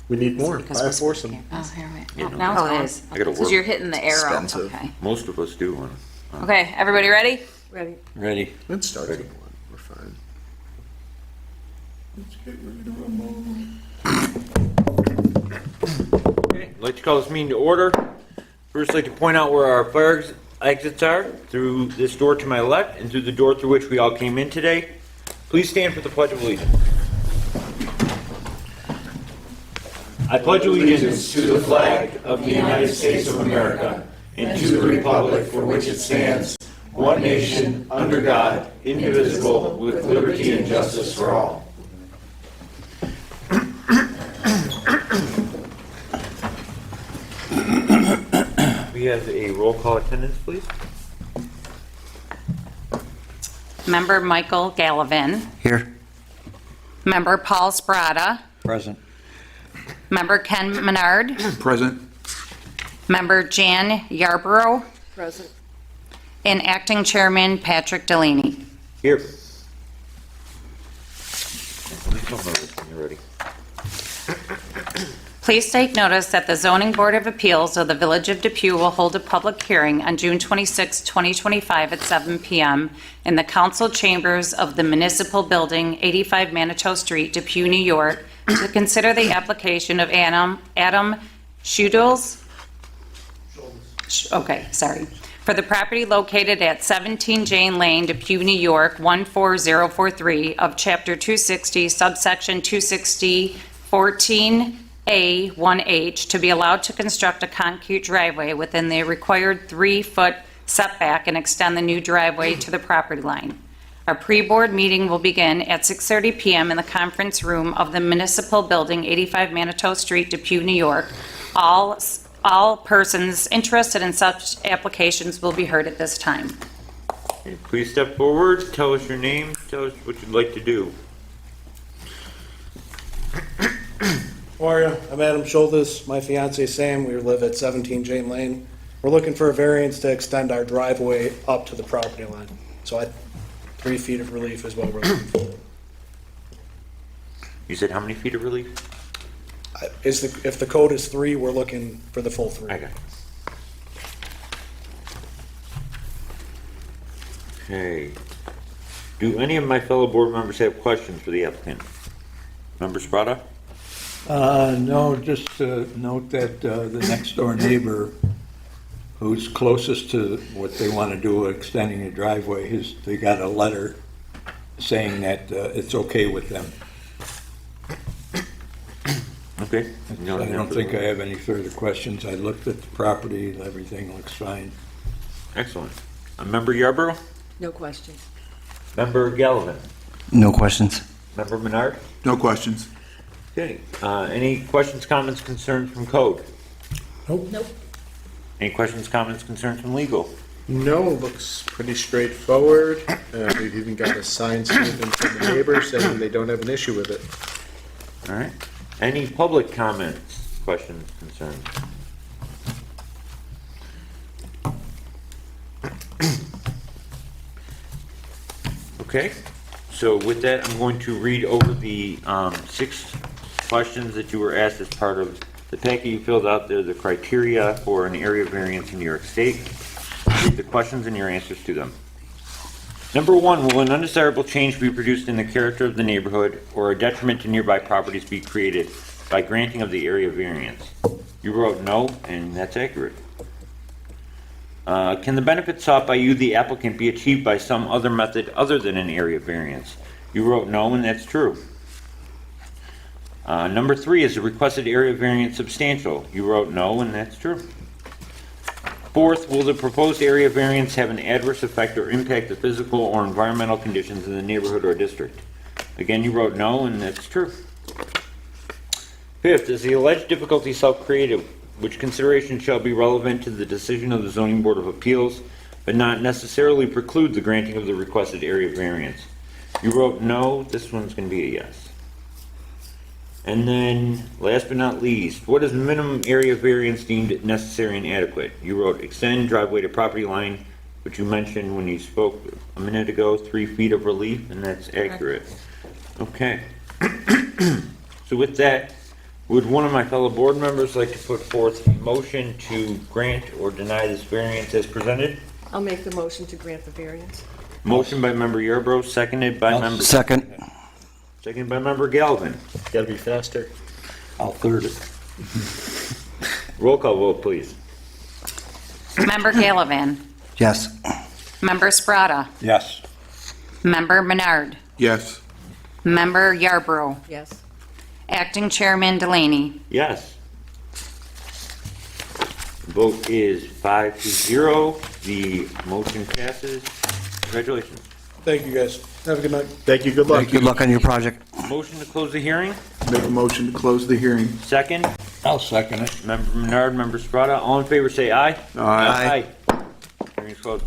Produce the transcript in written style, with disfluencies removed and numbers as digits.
We need more. Because Buy a we're- foursome. Oh, here we Yeah, go. no. Now Oh, it it's is. I gotta on. Because work. you're hitting the arrow. Expensive. Okay. Most of us do. Okay, everybody ready? Ready. Ready. Let's start at 1. We're fine. Let's get ready to rumble. Okay, I'd like to call this meeting to order. First, I'd like to point out where our fire exits are, through this door to my left and through the door through which we all came in today. Please stand for the Pledge of Allegiance. I pledge allegiance to the flag of the United States of America and to the republic for which it stands, one nation, under God, indivisible, with liberty and justice for all. We have a roll call attendance, please. Member Michael Gallivan. Here. Member Paul Sprata. Present. Member Ken Menard. Present. Member Jan Yarborough. Present. And Acting Chairman Patrick Delaney. Here. You're ready. Please take notice that the Zoning Board of Appeals of the Village of Depew will hold a public hearing on June 26, 2025 at 7 p.m. in the council chambers of the Municipal Building, 85 Manitou Street, Depew, New York, to consider the application of Adam Schudels. Okay, sorry. For the property located at 17 Jane Lane, Depew, New York, 14043 of Chapter 260, subsection 260, 14A1H, to be allowed to construct a concrete driveway within the required 3-foot setback and extend the new driveway to the property line. Our pre-board meeting will begin at 6:30 p.m. in the conference room of the Municipal Building, 85 Manitou Street, Depew, New York. All persons interested in such applications will be heard at this time. Okay, please step forward, tell us your name, tell us what you'd like to do. How are you? I'm Adam Schultes. My fiance Sam, we live at 17 Jane Lane. We're looking for a variance to extend our driveway up to the property line. So 3 feet of relief is what we're looking for. You said how many feet of relief? If the code is 3, we're looking for the full 3. I got it. Okay. Do any of my fellow board members have questions for the applicant? Member Sprata? No, just to note that the next door neighbor, who's closest to what they want to do, extending the driveway, they got a letter saying that it's okay with them. Okay. I don't think I have any further questions. I looked at the property, and everything looks fine. Excellent. Member Yarborough? No questions. Member Gallivan? No questions. Member Menard? No questions. Okay. Any questions, comments, concerns from code? Nope. Any questions, comments, concerns from legal? No, looks pretty straightforward. We've even got a signed statement from the neighbor saying they don't have an issue with it. All right. Any public comments, questions, concerns? Okay, so with that, I'm going to read over the 6 questions that you were asked as part of the packet you filled out there, the criteria for an area variance in New York State. Read the questions and your answers to them. Number 1, will an undesirable change be produced in the character of the neighborhood or a detriment to nearby properties be created by granting of the area variance? You wrote no, and that's accurate. Can the benefit sought by you, the applicant, be achieved by some other method other than an area variance? You wrote no, and that's true. Number 3, is the requested area variance substantial? You wrote no, and that's true. 4th, will the proposed area variance have an adverse effect or impact the physical or environmental conditions in the neighborhood or district? Again, you wrote no, and that's true. 5th, is the alleged difficulty self-created, which consideration shall be relevant to the decision of the Zoning Board of Appeals, but not necessarily preclude the granting of the requested area variance? You wrote no, this one's going to be a yes. And then, last but not least, what is the minimum area variance deemed necessary and adequate? You wrote extend driveway to property line, which you mentioned when you spoke a minute ago, 3 feet of relief, and that's accurate. Okay. So with that, Would one of my fellow board members like to put forth a motion to grant or deny this variance as presented? I'll make the motion to grant the variance. Motion by member Yarbrough, seconded by member... Second. Seconded by member Galvin. Gotta be faster. I'll third it. Roll call vote, please. Member Gallivan. Yes. Member Sprata. Yes. Member Menard. Yes. Member Yarborough. Yes. Acting Chairman Delaney. Yes. Vote is 5-0. The motion passes. Congratulations. Thank you, guys. Have a good night. Thank you, good luck. Good luck on your project. Motion to close the hearing. Make a motion to close the hearing. Second. I'll second it. Member Menard, member Sprata. All in favor, say aye. Aye. Hearing's closed.